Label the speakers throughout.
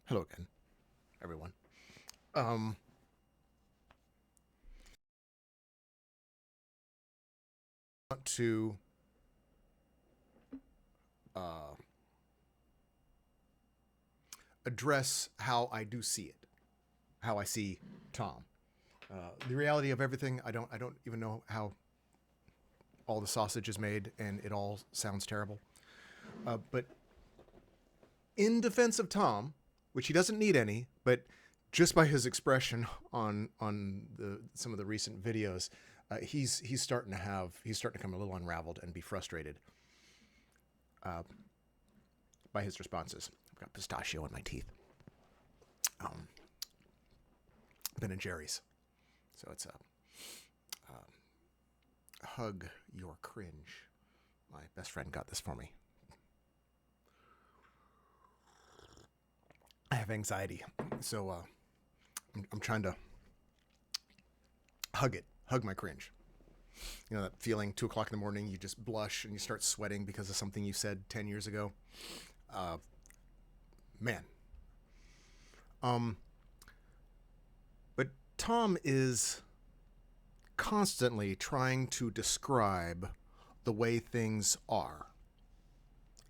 Speaker 1: Hello again, everyone. Want to uh, address how I do see it, how I see Tom. The reality of everything. I don't even know how all the sausage is made, and it all sounds terrible. But in defense of Tom, which he doesn't need any, but just by his expression on some of the recent videos, he's starting to come a little unraveled and be frustrated by his responses. I've got pistachio in my teeth. Ben and Jerry's, so it's a hug your cringe. My best friend got this for me. I have anxiety, so I'm trying to hug my cringe. You know that feeling, 2 o'clock in the morning, you just blush and you start sweating because of something you said 10 years ago. Man. But Tom is constantly trying to describe the way things are.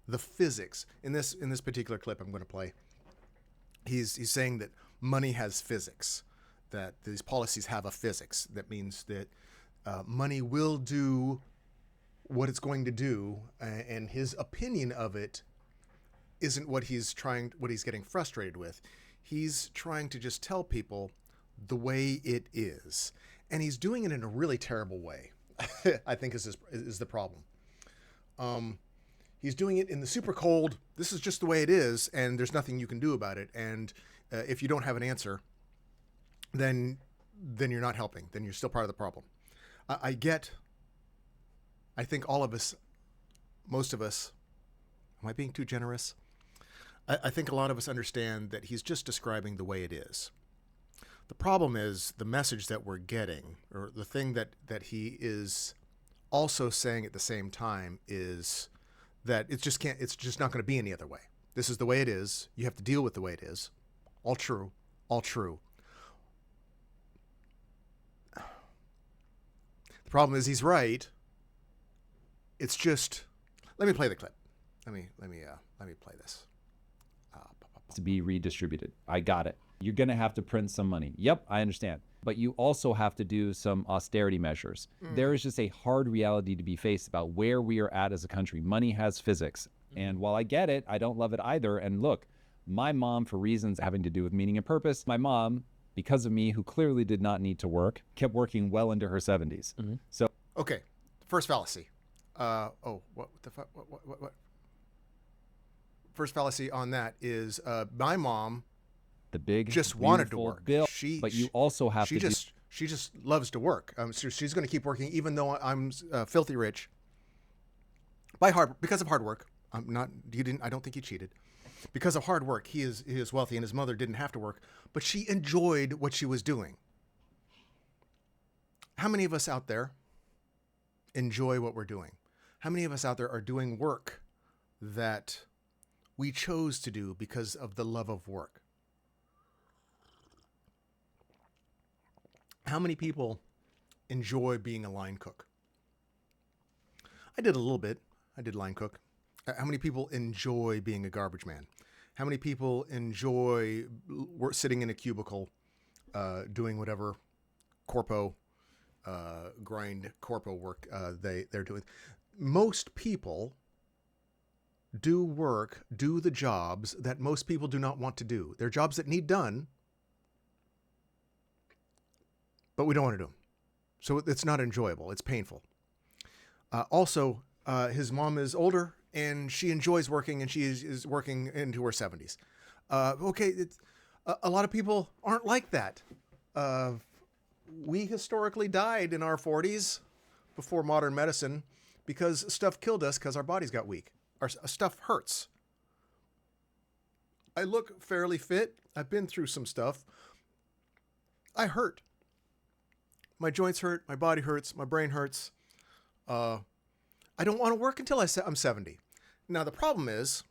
Speaker 1: The physics. In this particular clip I'm going to play, he's saying that money has physics, that these policies have a physics. That means that money will do what it's going to do, and his opinion of it isn't what he's getting frustrated with. He's trying to just tell people the way it is, and he's doing it in a really terrible way. I think is the problem. He's doing it in the super cold. This is just the way it is, and there's nothing you can do about it. And if you don't have an answer, then you're not helping. Then you're still part of the problem. I think all of us, most of us, am I being too generous? I think a lot of us understand that he's just describing the way it is. The problem is the message that we're getting, or the thing that he is also saying at the same time, is that it's just not going to be any other way. This is the way it is. You have to deal with the way it is. All true. All true. The problem is he's right. It's just, let me play the clip. Let me play this.
Speaker 2: To be redistributed. I got it. You're going to have to print some money. Yep, I understand. But you also have to do some austerity measures. There is just a hard reality to be faced about where we are at as a country. Money has physics. And while I get it, I don't love it either. And look, my mom, for reasons having to do with meaning and purpose, my mom, because of me, who clearly did not need to work, kept working well into her 70s. So,
Speaker 1: okay, first fallacy. What the fuck? What? First fallacy on that is my mom.
Speaker 2: The big
Speaker 1: just wanted to work.
Speaker 2: Bill, but you also have to.
Speaker 1: She just loves to work. So she's going to keep working, even though I'm filthy rich. Because of hard work. I don't think he cheated. Because of hard work, he is wealthy, and his mother didn't have to work, but she enjoyed what she was doing. How many of us out there enjoy what we're doing? How many of us out there are doing work that we chose to do because of the love of work? How many people enjoy being a line cook? I did a little bit. I did line cook. How many people enjoy being a garbage man? How many people enjoy sitting in a cubicle doing whatever grind corpo work they're doing? Most people do the jobs that most people do not want to do. They're jobs that need done, but we don't want to do them. So it's not enjoyable. It's painful. Also, his mom is older, and she enjoys working, and she is working into her 70s. Okay, a lot of people aren't like that. We historically died in our 40s before modern medicine because stuff killed us because our bodies got weak. Our stuff hurts. I look fairly fit. I've been through some stuff. I hurt. My joints hurt. My body hurts. My brain hurts. I don't want to work until I'm 70. Now, the problem is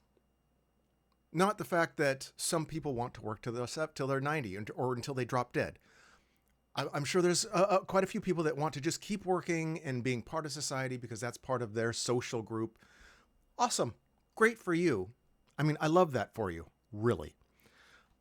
Speaker 1: Not the fact that some people want to work till they're 90 or until they drop dead. I'm sure there's quite a few people that want to just keep working and being part of society because that's part of their social group. Awesome. Great for you. I mean, I love that for you, really.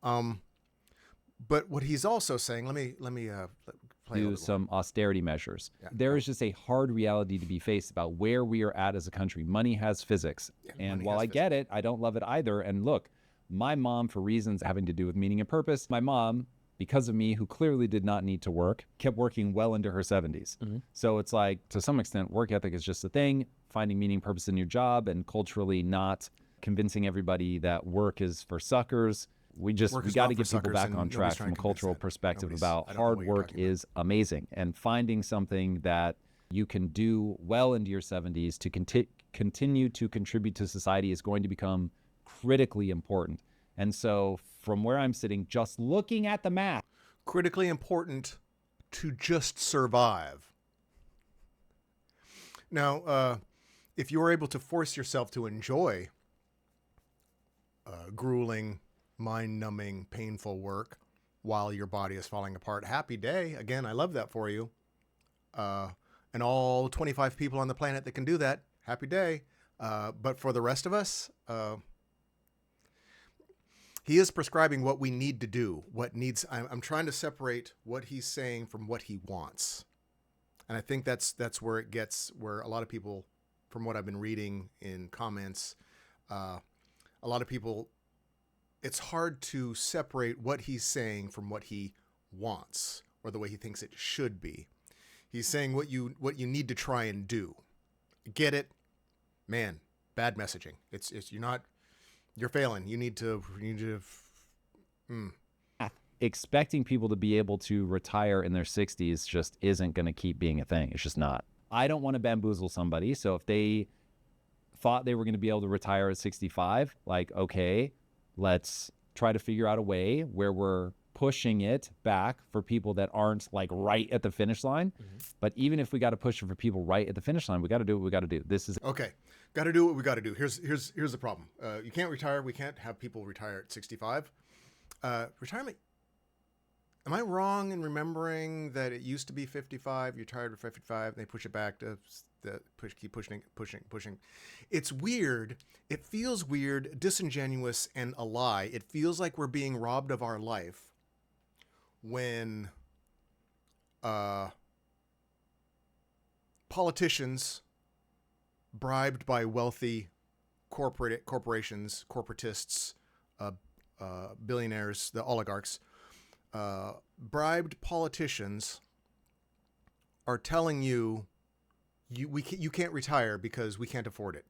Speaker 1: But what he's also saying, let me play a
Speaker 2: Do
Speaker 1: little
Speaker 2: some austerity measures.
Speaker 1: Yeah.
Speaker 2: There is just a hard reality to be faced about where we are at as a country. Money has physics. And
Speaker 1: money
Speaker 2: while
Speaker 1: has
Speaker 2: I get it, I don't love it either. And look, my mom, for reasons having to do with meaning and purpose, my mom, because of me, who clearly did not need to work, kept working well into her 70s. So it's like, to some extent, work ethic is just a thing, finding meaning, purpose in your job, and culturally not convincing everybody that work is for suckers. We got to get people back on track from a cultural perspective about hard work is amazing, and finding something that you can do well into your 70s to continue to contribute to society is going to become critically important. And so from where I'm sitting, just looking at the math,
Speaker 1: critically important to just survive. Now, if you're able to force yourself to enjoy grueling, mind-numbing, painful work while your body is falling apart, happy day. Again, I love that for you. And all 25 people on the planet that can do that, happy day. But for the rest of us, he is prescribing what we need to do. I'm trying to separate what he's saying from what he wants. And I think that's where it gets, where a lot of people, from what I've been reading in comments, a lot of people, it's hard to separate what he's saying from what he wants or the way he thinks it should be. He's saying what you need to try and do. Get it? Man, bad messaging. It's you're failing. You need to
Speaker 2: expecting people to be able to retire in their 60s just isn't going to keep being a thing. It's just not. I don't want to bamboozle somebody. So if they thought they were going to be able to retire at 65, like, okay, let's try to figure out a way where we're pushing it back for people that aren't like right at the finish line. But even if we got to push it for people right at the finish line, we got to do what we got to do. This is
Speaker 1: okay. Got to do what we got to do. Here's the problem. You can't retire. We can't have people retire at 65. Retirement. Am I wrong in remembering that it used to be 55? You retired at 55, and they push it back to keep pushing. It's weird. It feels weird, disingenuous, and a lie. It feels like we're being robbed of our life when politicians, bribed by wealthy corporations, corporatists, billionaires, the oligarchs, bribed politicians are telling you you can't retire because we can't afford it.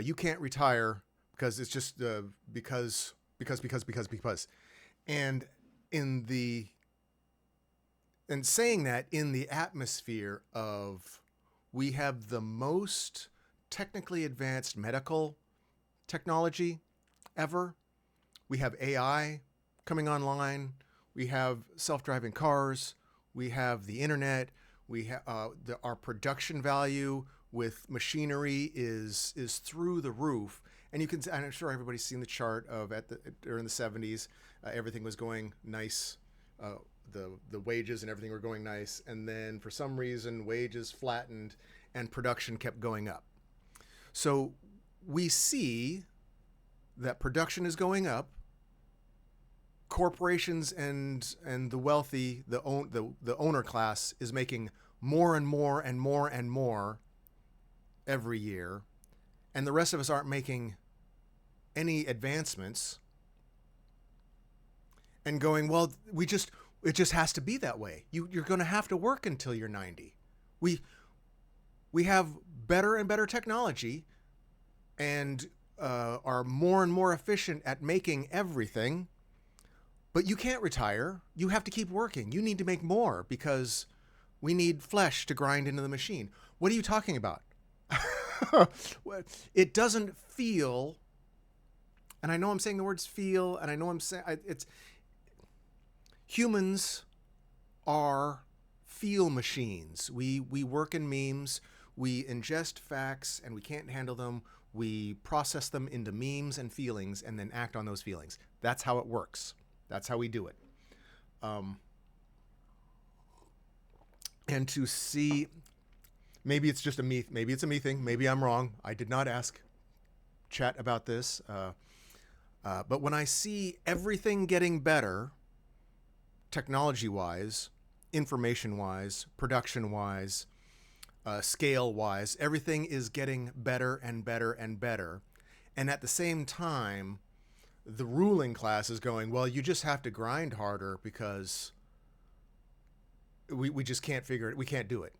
Speaker 1: You can't retire because it's just because. And saying that in the atmosphere of, we have the most technically advanced medical technology ever. We have AI coming online. We have self-driving cars. We have the internet. We have our production value with machinery is through the roof. And you can, and I'm sure everybody's seen the chart of during the 70s, everything was going nice. The wages and everything were going nice, and then for some reason wages flattened and production kept going up. So we see that production is going up. Corporations and the wealthy, the owner class is making more and more and more and more every year, and the rest of us aren't making any advancements. And going, well, it just has to be that way. You're going to have to work until you're 90. We have better and better technology, and are more and more efficient at making everything. But you can't retire. You have to keep working. You need to make more because we need flesh to grind into the machine. What are you talking about? It doesn't feel, and I know I'm saying the words feel, and I know I'm saying it's, humans are feel machines. We work in memes. We ingest facts and we can't handle them. we process them into memes and feelings, and then act on those feelings. That's how it works. That's how we do it. And to see, maybe it's just a me, maybe it's a me thing, maybe I'm wrong. I did not ask chat about this. But when I see everything getting better, technology-wise, information-wise, production-wise, scale-wise, everything is getting better and better and better. And at the same time, the ruling class is going, well, you just have to grind harder because we just can't figure it. We can't do it.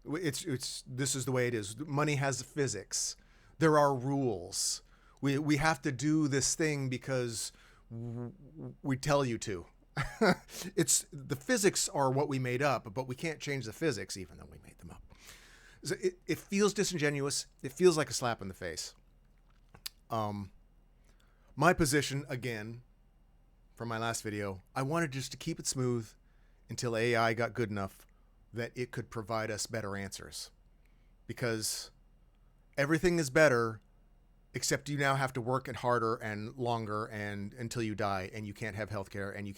Speaker 1: This is the way it is. Money has physics. There are rules. We have to do this thing because we tell you to. It's the physics are what we made up, but we can't change the physics even though we made them up. So it feels disingenuous. It feels like a slap in the face. My position, again, from my last video, I wanted just to keep it smooth until AI got good enough that it could provide us better answers. Because everything is better, except you now have to work it harder and longer and until you die, and you can't have healthcare, and you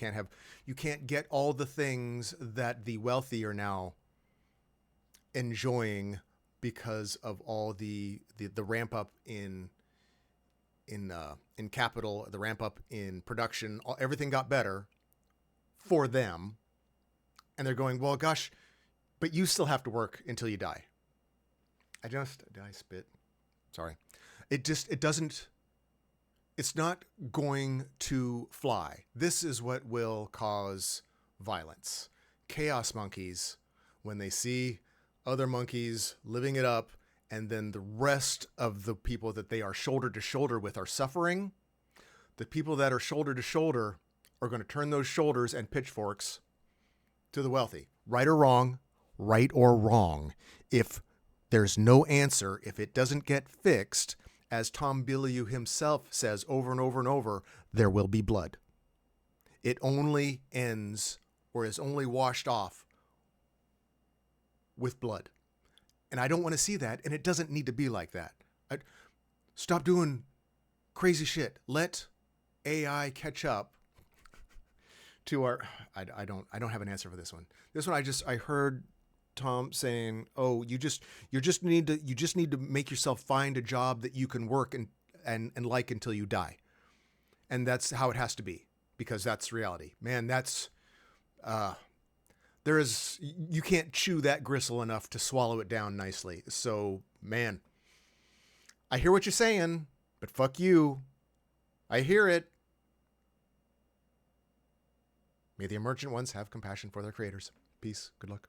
Speaker 1: can't get all the things that the wealthy are now enjoying because of all the ramp up in capital, the ramp up in production. Everything got better for them, and they're going, well, gosh, but you still have to work until you die. Did I spit? Sorry. It's not going to fly. This is what will cause violence. Chaos monkeys, when they see other monkeys living it up, and then the rest of the people that they are shoulder to shoulder with are suffering, the people that are shoulder to shoulder are going to turn those shoulders and pitchforks to the wealthy. Right or wrong, if there's no answer, if it doesn't get fixed, as Tom Bilyeu himself says over and over and over, there will be blood. It only ends or is only washed off with blood. And I don't want to see that, and it doesn't need to be like that. Stop doing crazy shit. Let AI catch up to our... I don't have an answer for this one. This one I heard Tom saying, "Oh, you just need to make yourself find a job that you can work and like until you die." And that's how it has to be, because that's reality. Man, that's you can't chew that gristle enough to swallow it down nicely. So, man, I hear what you're saying, but fuck you. I hear it. May the emergent ones have compassion for their creators. Peace. Good luck.